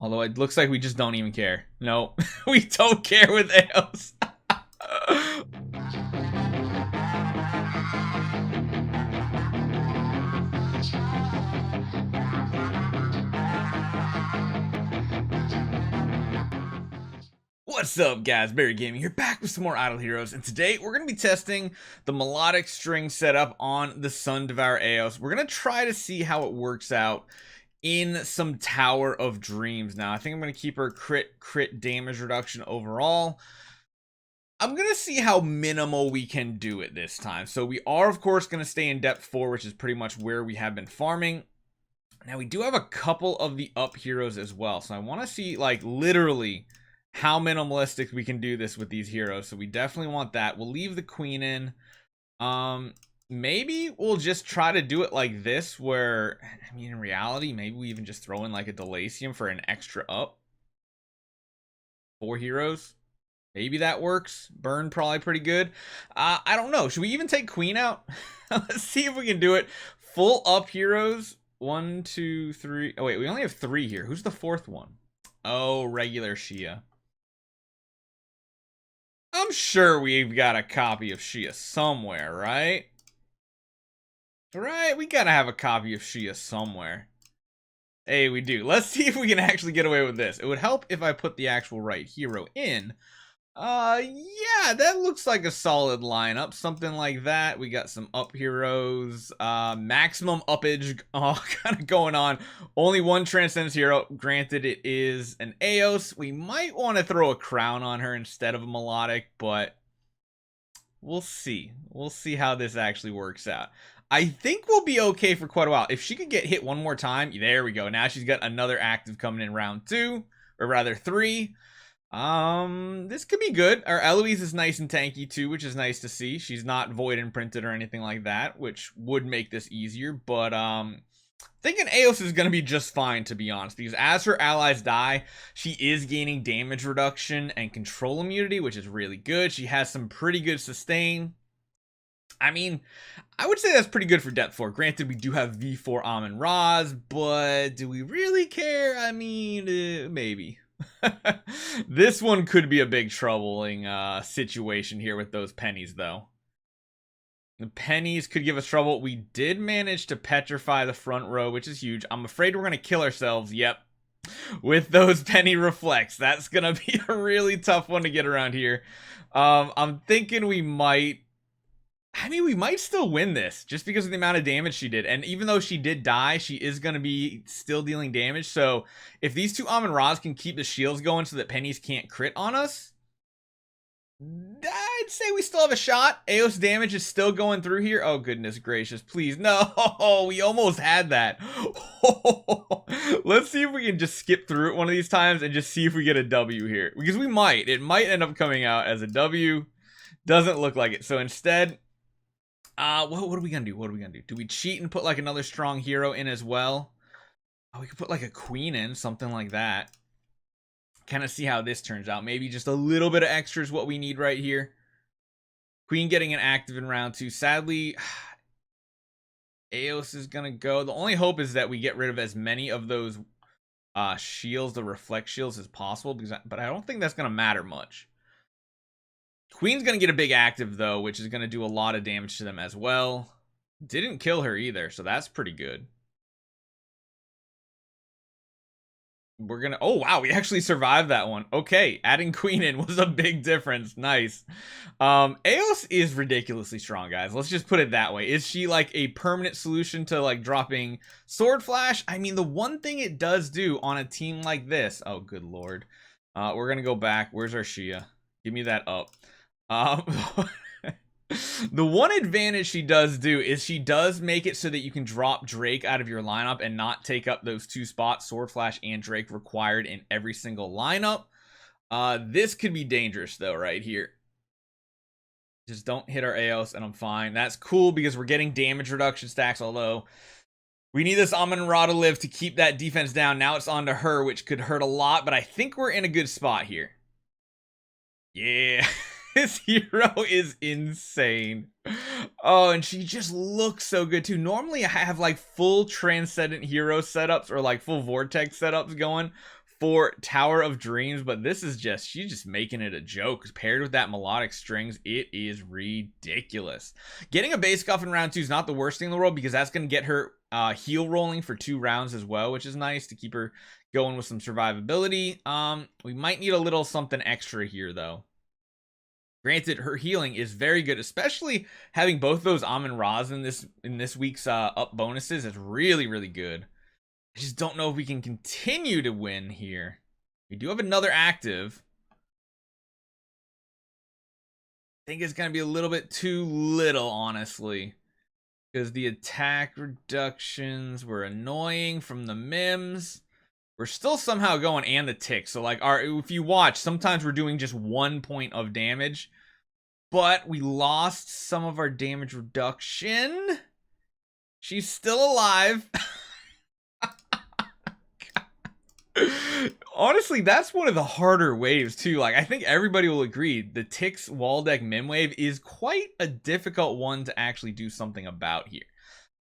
Although it looks like we just don't even care. No, we don't care with Eos. What's up, guys? Barry Gaming here, back with some more Idle Heroes, and today we're going to be testing the melodic string setup on the Sun Devourer Eos. We're going to try to see how it works out in some Tower of Dreams. Now, I think I'm going to keep her crit damage reduction overall. I'm going to see how minimal we can do it this time. So we are, of course, going to stay in depth 4, which is pretty much where we have been farming. Now, we do have a couple of the up heroes as well, so I want to see, like, literally how minimalistic we can do this with these heroes. So we definitely want that. We'll leave the queen in. Maybe we'll just try to do it like this, where, I mean, in reality, maybe we even just throw in like a Delacium for an extra up. 4 heroes. Maybe that works. Burn probably pretty good. I don't know. Should we even take queen out? Let's see if we can do it. Full up heroes. 1, 2, 3. Oh, wait, we only have 3 here. Who's the 4th one? Oh, regular Shia. I'm sure we've got a copy of Shia somewhere, right? Right? We gotta have a copy of Shia somewhere. Hey, we do. Let's see if we can actually get away with this. It would help if I put the actual right hero in. Yeah, that looks like a solid lineup. Something like that. We got some up heroes. Maximum uppage kind of going on. Only one Transcendence hero. Granted, it is an Eos. We might want to throw a crown on her instead of a melodic, but we'll see. We'll see how this actually works out. I think we'll be okay for quite a while. If she could get hit one more time, there we go. Now she's got another active coming in round 2, or rather 3. This could be good. Our Eloise is nice and tanky too, which is nice to see. She's not void imprinted or anything like that, which would make this easier, but thinking Eos is going to be just fine, to be honest, because as her allies die, she is gaining damage reduction and control immunity, which is really good. She has some pretty good sustain. I mean, I would say that's pretty good for depth 4. Granted, we do have V4 Amun-Ra's, but do we really care? I mean, maybe. This one could be a big troubling situation here with those pennies, though. The pennies could give us trouble. We did manage to petrify the front row, which is huge. I'm afraid we're going to kill ourselves, yep, with those penny reflects. That's going to be a really tough one to get around here. I'm thinking we might... I mean, we might still win this just because of the amount of damage she did. And even though she did die, she is going to be still dealing damage. So if these two Amun-Ra's can keep the shields going so that pennies can't crit on us, I'd say we still have a shot. Eos damage is still going through here. Oh, goodness gracious. Please. No, we almost had that. Let's see if we can just skip through it one of these times and just see if we get a W here. Because we might. It might end up coming out as a W. Doesn't look like it. So instead... what are we gonna do? What are we gonna do? Do we cheat and put like another strong hero in as well? Oh, we could put like a queen in, something like that. Kind of see how this turns out. Maybe just a little bit of extra is what we need right here. Queen getting an active in round 2. Sadly, Eos is gonna go. The only hope is that we get rid of as many of those shields, the reflect shields, as possible. But I don't think that's gonna matter much. Queen's going to get a big active, though, which is going to do a lot of damage to them as well. Didn't kill her either, so that's pretty good. We're going to... Oh, wow, we actually survived that one. Okay, adding Queen in was a big difference. Nice. Eos is ridiculously strong, guys. Let's just put it that way. Is she, like, a permanent solution to, like, dropping Sword Flash? I mean, the one thing it does do on a team like this... Oh, good lord. We're going to go back. Where's our Shia? Give me that up. The one advantage she does do is she does make it so that you can drop Drake out of your lineup and not take up those 2 spots, Sword Flash and Drake, required in every single lineup. This could be dangerous, though, right here. Just don't hit our Eos and I'm fine. That's cool because we're getting damage reduction stacks, although we need this Amun-Ra to live to keep that defense down. Now it's on to her, which could hurt a lot, but I think we're in a good spot here. Yeah. This hero is insane. Oh, and she just looks so good too. Normally I have like full Transcendent hero setups or like full Vortex setups going for Tower of Dreams, but this is just, she's just making it a joke. Paired with that melodic strings, it is ridiculous. Getting a base cuff in round 2 is not the worst thing in the world, because that's going to get her heal rolling for 2 rounds as well, which is nice to keep her going with some survivability. We might need a little something extra here, though. Granted, her healing is very good, especially having both those Amun-Ra's in this week's up bonuses is really, really good. I just don't know if we can continue to win here. We do have another active. I think it's going to be a little bit too little, honestly, because the attack reductions were annoying from the mims. We're still somehow going, and the tick. So, like, if you watch, sometimes we're doing just 1 point of damage, but we lost some of our damage reduction. She's still alive. Honestly, that's one of the harder waves too. Like, I think everybody will agree the Tick's wall deck mim wave is quite a difficult one to actually do something about here.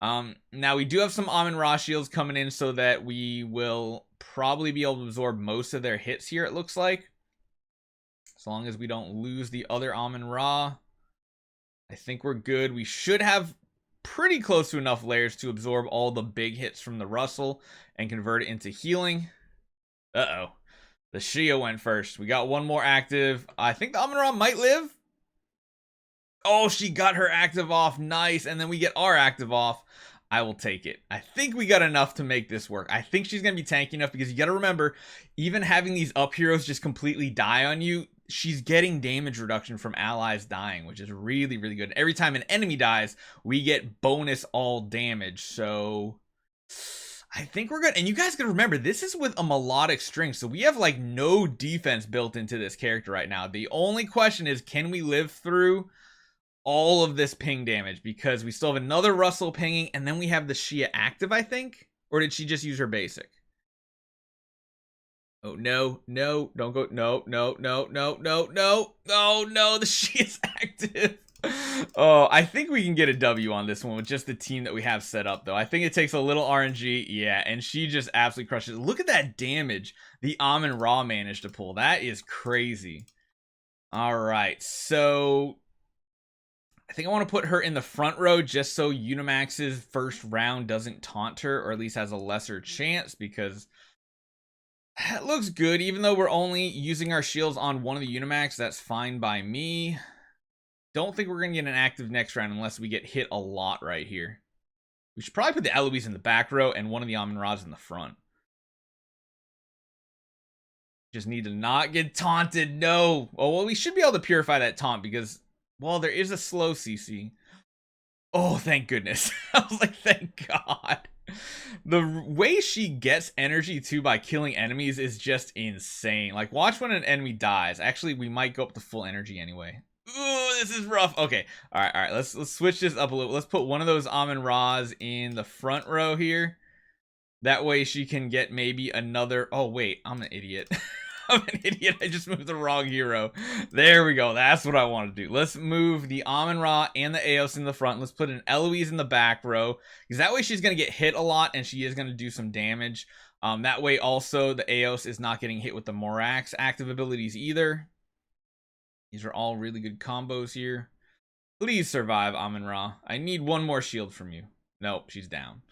Now we do have some Amun-Ra shields coming in, so that we will probably be able to absorb most of their hits here, it looks like. As long as we don't lose the other Amun-Ra, I think we're good. We should have pretty close to enough layers to absorb all the big hits from the Russell and convert it into healing. Uh-oh. The Shia went first. We got one more active. I think the Amun-Ra might live. Oh, she got her active off. Nice. And then we get our active off. I will take it. I think we got enough to make this work. I think she's going to be tanky enough, because you got to remember, even having these up heroes just completely die on you, she's getting damage reduction from allies dying, which is really, really good. Every time an enemy dies, we get bonus all damage. So I think we're good. And you guys gotta remember, this is with a melodic string, so we have like no defense built into this character right now. The only question is, can we live through all of this ping damage? Because we still have another Russell pinging, and then we have the Shia active, I think. Or did she just use her basic? Oh, no, no, don't go. No, no, no, no, no, no. Oh, no, the Shia's active. Oh, I think we can get a W on this one with just the team that we have set up, though. I think it takes a little RNG. Yeah, and she just absolutely crushes it. Look at that damage the Amun-Ra managed to pull. That is crazy. All right, so I think I want to put her in the front row just so Unimax's first round doesn't taunt her, or at least has a lesser chance, because that looks good. Even though we're only using our shields on one of the Unimax, that's fine by me. Don't think we're going to get an active next round unless we get hit a lot right here. We should probably put the Eloise in the back row and one of the Amun-Ra's in the front. Just need to not get taunted. No. Oh, well, we should be able to purify that taunt because, well, there is a slow CC. Oh, thank goodness. I was like, thank God. The way she gets energy too by killing enemies is just insane. Like, watch when an enemy dies. Actually, we might go up to full energy anyway. Ooh, this is rough. Okay, all right. Let's switch this up a little. Let's put one of those Amun-Ra's in the front row here. That way she can get maybe another. Oh wait, I'm an idiot. I'm an idiot. I just moved the wrong hero. There we go. That's what I want to do. Let's move the Amun-Ra and the Eos in the front. Let's put an Eloise in the back row, because that way she's going to get hit a lot and she is going to do some damage. That way also the Eos is not getting hit with the Morax active abilities either. These are all really good combos here. Please survive, Amun-Ra. I need one more shield from you. Nope, she's down.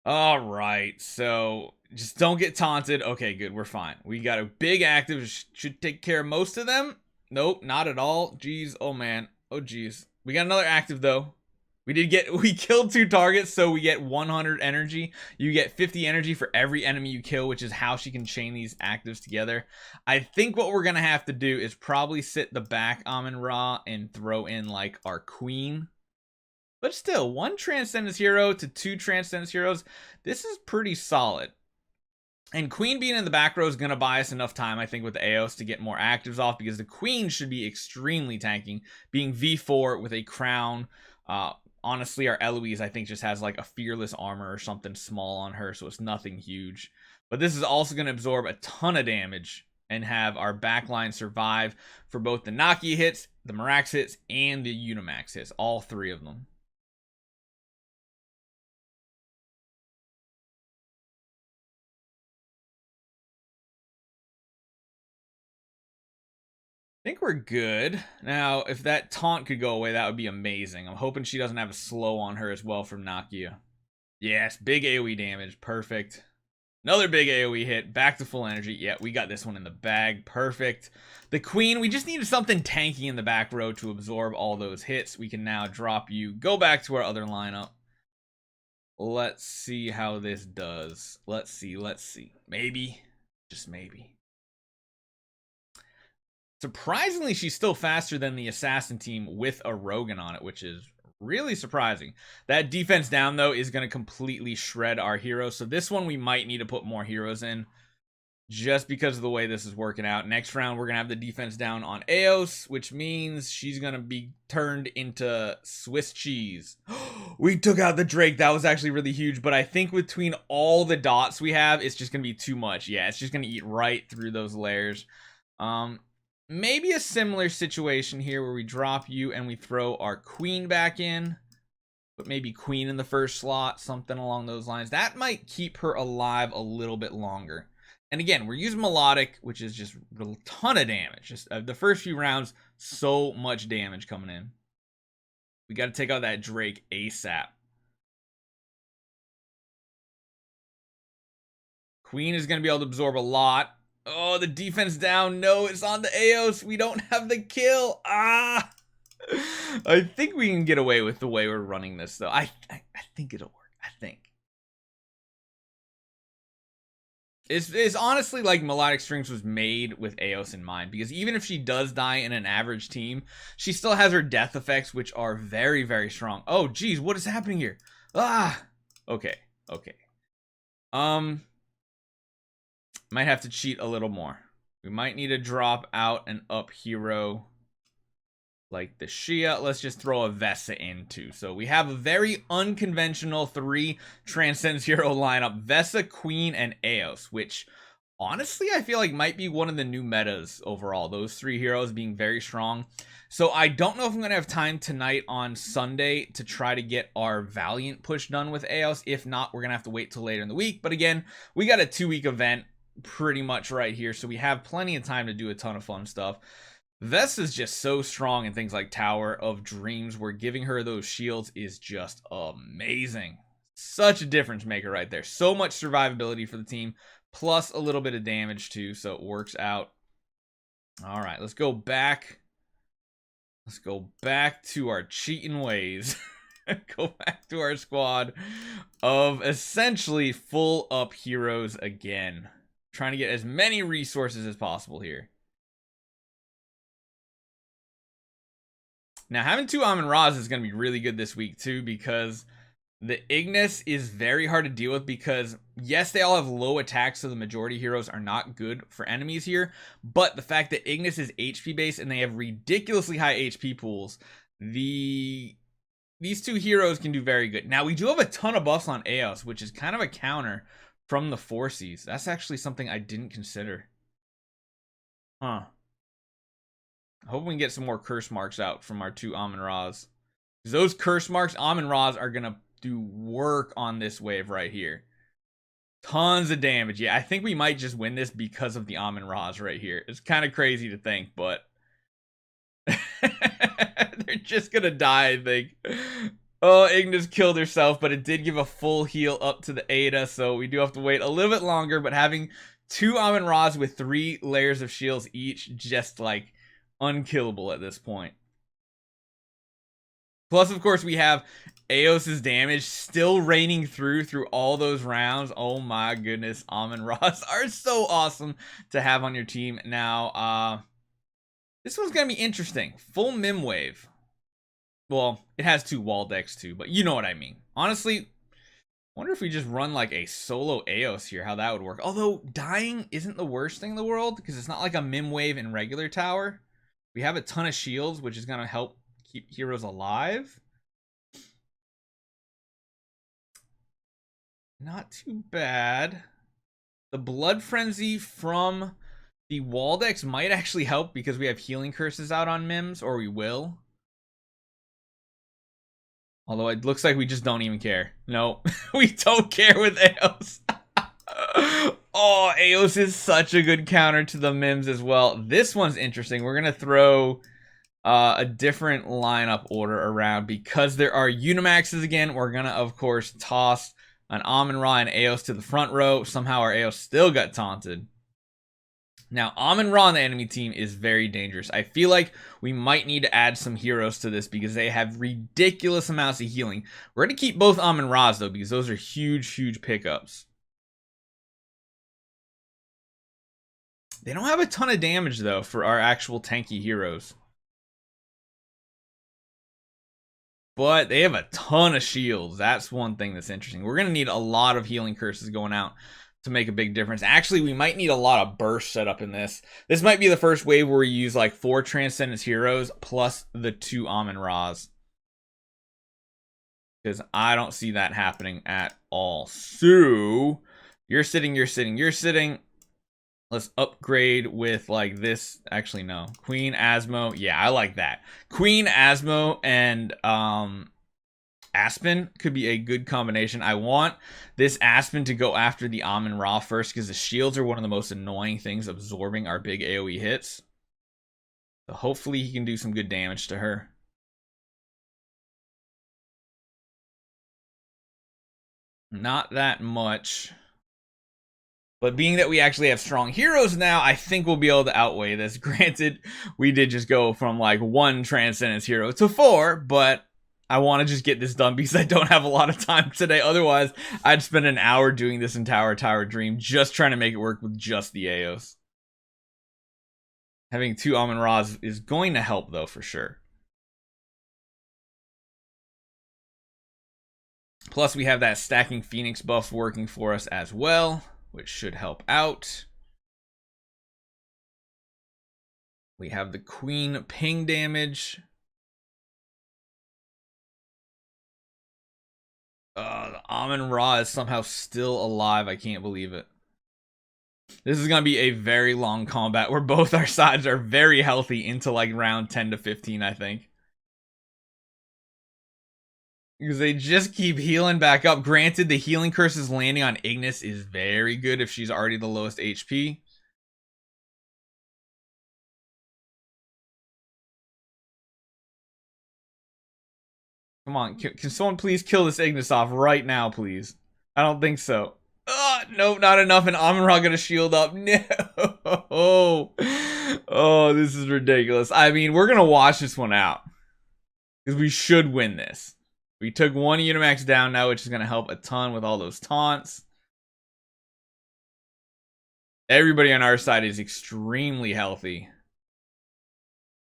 All right, so just don't get taunted. Okay, good, we're fine. We got a big active, should take care of most of them. Nope, not at all. Jeez, oh man, oh jeez. We got another active though. We killed 2 targets, so we get 100 energy. You get 50 energy for every enemy you kill, which is how she can chain these actives together. I think what we're gonna have to do is probably sit the back Amun-Ra and throw in like our queen. But still, 1 Transcendence hero to 2 Transcendence heroes, this is pretty solid. And Queen being in the back row is going to buy us enough time, I think, with the Eos to get more actives off, because the Queen should be extremely tanking, being V4 with a crown. Honestly, our Eloise, I think, just has like a fearless armor or something small on her, so it's nothing huge. But this is also going to absorb a ton of damage and have our backline survive for both the Nakia hits, the Morax hits, and the Unimax hits. All 3 of them. think we're good. Now, if that taunt could go away, that would be amazing. I'm hoping she doesn't have a slow on her as well from Nakia. Yes, big AoE damage. Perfect. Another big AoE hit. Back to full energy. Yeah, we got this one in the bag. Perfect. The Queen, we just needed something tanky in the back row to absorb all those hits. We can now drop you. Go back to our other lineup. Let's see how this does. Let's see. Maybe. Just maybe. Surprisingly, she's still faster than the assassin team with a Rogan on it, which is really surprising. That defense down, though, is going to completely shred our heroes. So this one, we might need to put more heroes in just because of the way this is working out. Next round, we're going to have the defense down on Eos, which means she's going to be turned into Swiss cheese. We took out the Drake. That was actually really huge, but I think between all the dots we have, it's just going to be too much. Yeah, it's just going to eat right through those layers. Maybe a similar situation here where we drop you and we throw our Queen back in. But maybe Queen in the first slot, something along those lines. That might keep her alive a little bit longer. And again, we're using melodic, which is just a ton of damage. Just the first few rounds, so much damage coming in. We got to take out that Drake ASAP. Queen is going to be able to absorb a lot. Oh, the defense down. No, it's on the Eos. We don't have the kill. Ah! I think we can get away with the way we're running this, though. I think it'll work. I think. It's honestly like Melodic Strings was made with Eos in mind, because even if she does die in an average team, she still has her death effects, which are very, very strong. Oh, geez, what is happening here? Ah! Okay. Might have to cheat a little more. We might need to drop out an up hero like the Shia. Let's just throw a Vesa in too. So we have a very unconventional 3 Transcends hero lineup. Vesa, Queen, and Eos, which honestly I feel like might be one of the new metas overall. Those 3 heroes being very strong. So I don't know if I'm going to have time tonight on Sunday to try to get our Valiant push done with Eos. If not, we're going to have to wait till later in the week. But again, we got a 2-week event pretty much right here, so we have plenty of time to do a ton of fun stuff. Vess is just so strong in things like Tower of Dreams, where giving her those shields is just amazing. Such a difference maker right there. So much survivability for the team, plus a little bit of damage too, so it works out. All right, let's go back. Let's go back to our cheating ways. Go back to our squad of essentially full up heroes again. Trying to get as many resources as possible here. Now, having 2 Amun-Ra's is going to be really good this week, too, because the Ignis is very hard to deal with because, yes, they all have low attacks, so the majority heroes are not good for enemies here, but the fact that Ignis is HP-based and they have ridiculously high HP pools, these 2 heroes can do very good. Now, we do have a ton of buffs on Eos, which is kind of a counter from the 4Cs. That's actually something I didn't consider. Huh. I hope we can get some more curse marks out from our 2 Amun-Ra's. Because those curse marks, Amun-Ra's, are going to do work on this wave right here. Tons of damage. Yeah, I think we might just win this because of the Amun-Ra's right here. It's kind of crazy to think, but they're just going to die, I think. Oh, Ignis killed herself, but it did give a full heal up to the Ada, so we do have to wait a little bit longer, but having 2 Amun-Ra's with 3 layers of shields each, just like unkillable at this point. Plus, of course, we have Eos's damage still raining through all those rounds. Oh my goodness, Amun-Ra's are so awesome to have on your team. Now, this one's going to be interesting. Full Mim wave. Well, it has 2 wall decks too, but you know what I mean. Honestly, I wonder if we just run like a solo Eos here, how that would work. Although, dying isn't the worst thing in the world, because it's not like a Mim wave in regular tower. We have a ton of shields, which is going to help keep heroes alive. Not too bad. The Blood Frenzy from the wall decks might actually help because we have healing curses out on Mims, or we will. Although it looks like we just don't even care. No, we don't care with Eos. Oh, Eos is such a good counter to the mims as well. This one's interesting. We're going to throw a different lineup order around because there are Unimaxes again. We're going to, of course, toss an Amon-Ra and Eos to the front row. Somehow our Eos still got taunted. Now, Amon-Ra on the enemy team is very dangerous. I feel like we might need to add some heroes to this because they have ridiculous amounts of healing. We're going to keep both Amon-Ras, though, because those are huge, huge pickups. They don't have a ton of damage, though, for our actual tanky heroes. But they have a ton of shields. That's one thing that's interesting. We're going to need a lot of healing curses going out to make a big difference. Actually, we might need a lot of burst set up in this. This might be the first wave where we use like 4 Transcendence heroes plus the 2 Amon-Ras. Because I don't see that happening at all. So, you're sitting. Let's upgrade with like this. Actually, no. Queen Asmo. Yeah, I like that. Queen Asmo and Aspen could be a good combination. I want this Aspen to go after the Amon-Ra first because the shields are one of the most annoying things absorbing our big AoE hits. So hopefully he can do some good damage to her. Not that much. But being that we actually have strong heroes now, I think we'll be able to outweigh this. Granted, we did just go from like 1 Transcendence hero to 4, but I want to just get this done because I don't have a lot of time today. Otherwise, I'd spend an hour doing this entire Tower Dream just trying to make it work with just the Eos. Having 2 Amon-Ras is going to help, though, for sure. Plus, we have that stacking Phoenix buff working for us as well, which should help out. We have the Queen ping damage. The Amon-Ra is somehow still alive. I can't believe it. This is going to be a very long combat where both our sides are very healthy into like round 10 to 15, I think. Because they just keep healing back up. Granted, the healing curses landing on Ignis is very good if she's already the lowest HP. Come on, can someone please kill this Ignis off right now, please? I don't think so. Nope, not enough, and Amon-Ra gonna shield up. No! Oh, this is ridiculous. I mean, we're gonna watch this one out. Because we should win this. We took 1 Unimax down now, which is gonna help a ton with all those taunts. Everybody on our side is extremely healthy.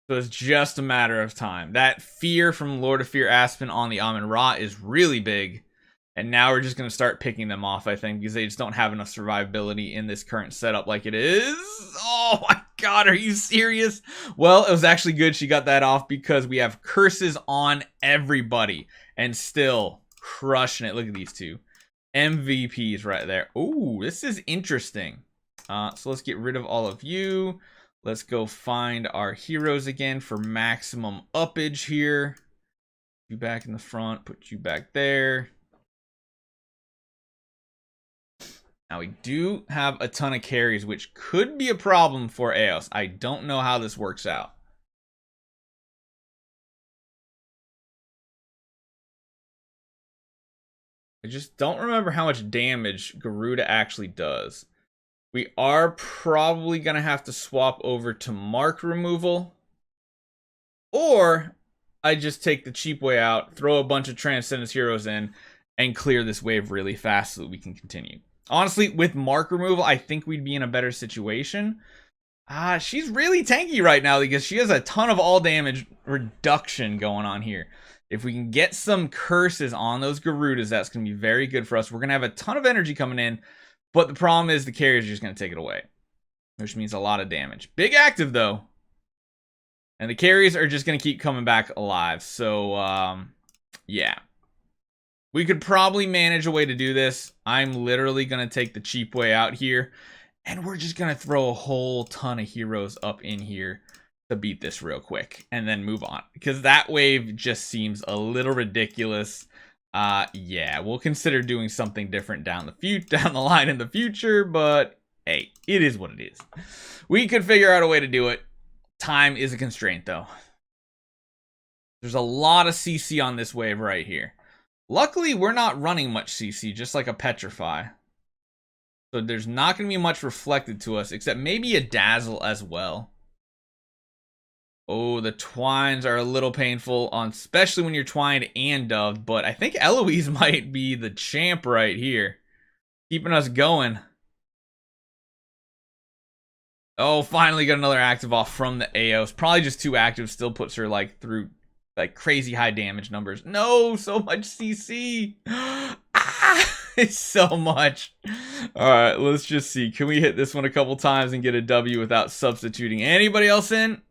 So it's just a matter of time. That fear from Lord of Fear Aspen on the Amon-Ra is really big. And now we're just going to start picking them off, I think, because they just don't have enough survivability in this current setup like it is. Oh my god, are you serious? Well, it was actually good she got that off because we have curses on everybody. And still crushing it. Look at these two. MVPs right there. Ooh, this is interesting. So let's get rid of all of you. Let's go find our heroes again for maximum uppage here. You back in the front, put you back there. Now we do have a ton of carries, which could be a problem for Eos. I don't know how this works out. I just don't remember how much damage Garuda actually does. We are probably going to have to swap over to mark removal. Or I just take the cheap way out, throw a bunch of Transcendence heroes in, and clear this wave really fast so that we can continue. Honestly, with mark removal, I think we'd be in a better situation. She's really tanky right now because she has a ton of all damage reduction going on here. If we can get some curses on those Garudas, that's going to be very good for us. We're going to have a ton of energy coming in. But the problem is the carriers are just going to take it away. Which means a lot of damage. Big active, though. And the carriers are just going to keep coming back alive. So, yeah. We could probably manage a way to do this. I'm literally going to take the cheap way out here. And we're just going to throw a whole ton of heroes up in here to beat this real quick. And then move on. Because that wave just seems a little ridiculous. Yeah, we'll consider doing something different down the line in the future, but Hey, it is what it is. We could figure out a way to do it. Time is a constraint, though. There's a lot of CC on this wave right here. Luckily, we're not running much CC, just like a Petrify. So there's not going to be much reflected to us, except maybe a Dazzle as well. Oh, the twines are a little painful, especially when you're twined and doved, but I think Eloise might be the champ right here. Keeping us going. Oh, finally got another active off from the Eos. Probably just 2 actives, still puts her like through like crazy high damage numbers. No, so much CC. Ah, it's so much. All right, let's just see. Can we hit this one a couple times and get a W without substituting anybody else in?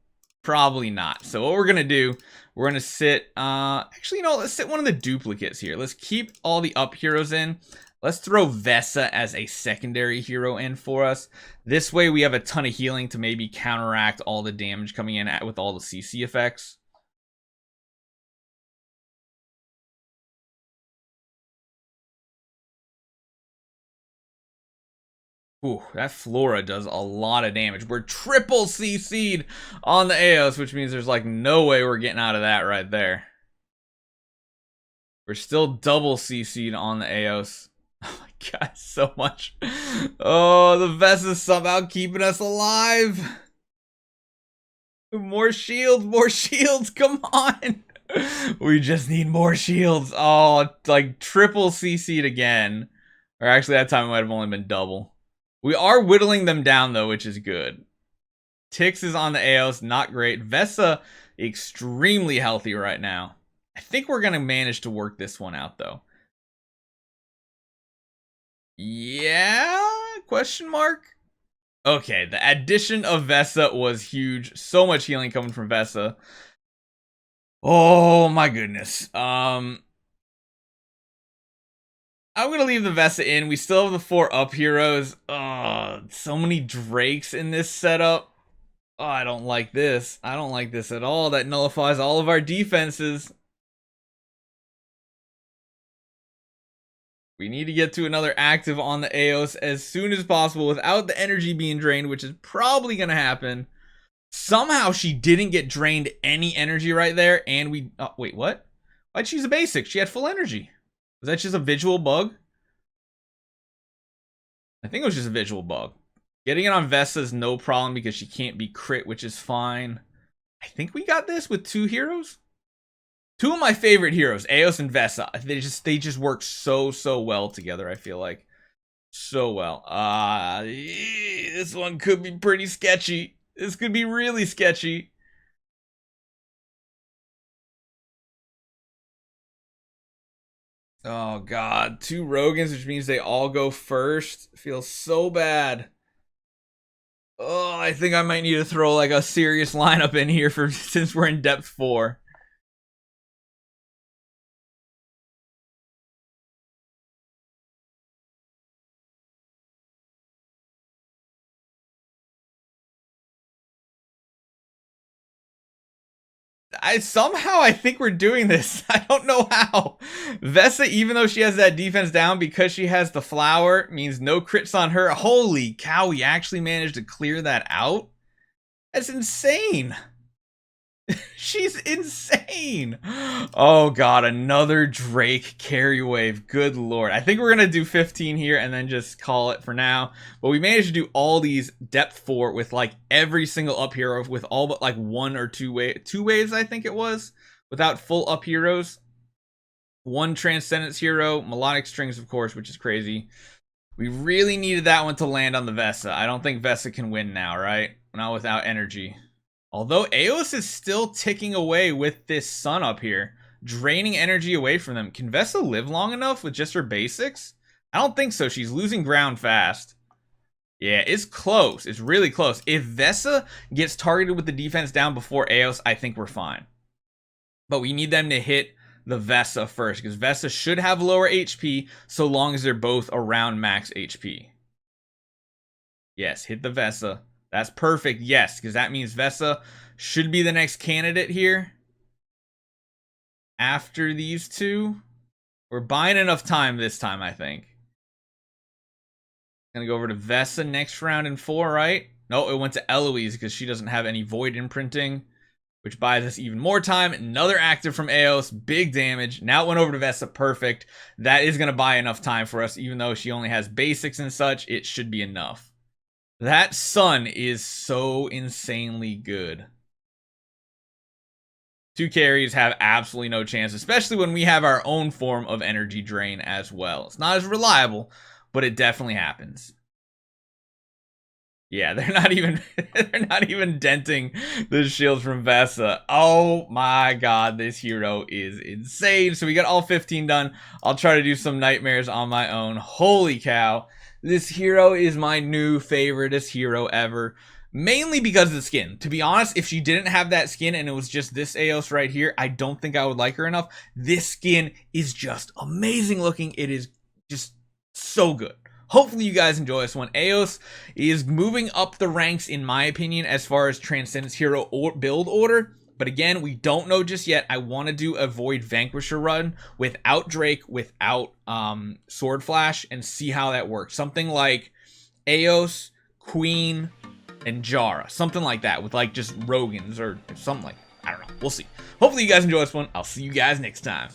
Probably not. So what we're gonna do, we're gonna sit actually, no, let's sit one of the duplicates here. Let's keep all the up heroes in. Let's throw Vesa as a secondary hero in for us. This way we have a ton of healing to maybe counteract all the damage coming in with all the CC effects. Ooh, that Flora does a lot of damage. We're triple CC'd on the Eos, which means there's like no way we're getting out of that right there. We're still double CC'd on the Eos. Oh my god, so much. Oh, the Vest is somehow keeping us alive. More shields, come on. We just need more shields. Oh, like triple CC'd again. Or actually, that time it might have only been double. We are whittling them down, though, which is good. Tix is on the Eos, not great. Vesa, extremely healthy right now. I think we're going to manage to work this one out, though. Yeah? Question mark? Okay, the addition of Vesa was huge. So much healing coming from Vesa. Oh, my goodness. I'm going to leave the Vesa in. We still have the 4 up heroes. Oh, so many Drakes in this setup. Oh, I don't like this. I don't like this at all. That nullifies all of our defenses. We need to get to another active on the Eos as soon as possible without the energy being drained, which is probably going to happen. Somehow she didn't get drained any energy right there, and we... Oh, wait, what? Why'd she use a basic? She had full energy. Was that just a visual bug? I think it was just a visual bug. Getting it on Vesa is no problem because she can't be crit, which is fine. I think we got this with 2 heroes. 2 of my favorite heroes, Eos and Vesa. They just work so well together, I feel like. So well. This one could be pretty sketchy. This could be really sketchy. Oh god, 2 Rogans, which means they all go first. Feels so bad. Oh, I think I might need to throw like a serious lineup in here for since we're in depth 4. I think we're doing this. I don't know how. Vesa, even though she has that defense down because she has the flower, means no crits on her. Holy cow, we actually managed to clear that out? That's insane. She's insane. Oh god, another Drake carry wave. Good lord. I think we're going to do 15 here and then just call it for now. But we managed to do all these depth 4 with like every single up hero with all but like 1 or 2 waves, I think it was, without full up heroes. 1 Transcendence hero, melodic strings, of course, which is crazy. We really needed that one to land on the Vesa. I don't think Vesa can win now, right? Not without energy. Although Eos is still ticking away with this Sun up here, draining energy away from them. Can Vesa live long enough with just her basics? I don't think so. She's losing ground fast. Yeah, it's close. It's really close. If Vesa gets targeted with the defense down before Eos, I think we're fine. But we need them to hit the Vesa first, because Vesa should have lower HP so long as they're both around max HP. Yes, hit the Vesa. That's perfect, yes, because that means Vesa should be the next candidate here. After these 2. We're buying enough time this time, I think. Gonna go over to Vesa next round in 4, right? No, it went to Eloise because she doesn't have any void imprinting, which buys us even more time. Another active from Eos, big damage. Now it went over to Vesa, perfect. That is gonna buy enough time for us, even though she only has basics and such. It should be enough. That Sun is so insanely good. 2 carries have absolutely no chance, especially when we have our own form of energy drain as well. It's not as reliable, but it definitely happens. Yeah, they're not even denting the shields from Vesa. Oh my god, this hero is insane. So we got all 15 done. I'll try to do some nightmares on my own. Holy cow. This hero is my new favoriteest hero ever. Mainly because of the skin. To be honest, if she didn't have that skin and it was just this Eos right here, I don't think I would like her enough. This skin is just amazing looking. It is just so good. Hopefully you guys enjoy this one. Eos is moving up the ranks, in my opinion, as far as Transcendence hero build order. But again, we don't know just yet. I want to do a Void Vanquisher run without Drake, without Sword Flash, and see how that works. Something like Eos, Queen, and Jara. Something like that, with like just Rogans or something like that. I don't know. We'll see. Hopefully you guys enjoy this one. I'll see you guys next time.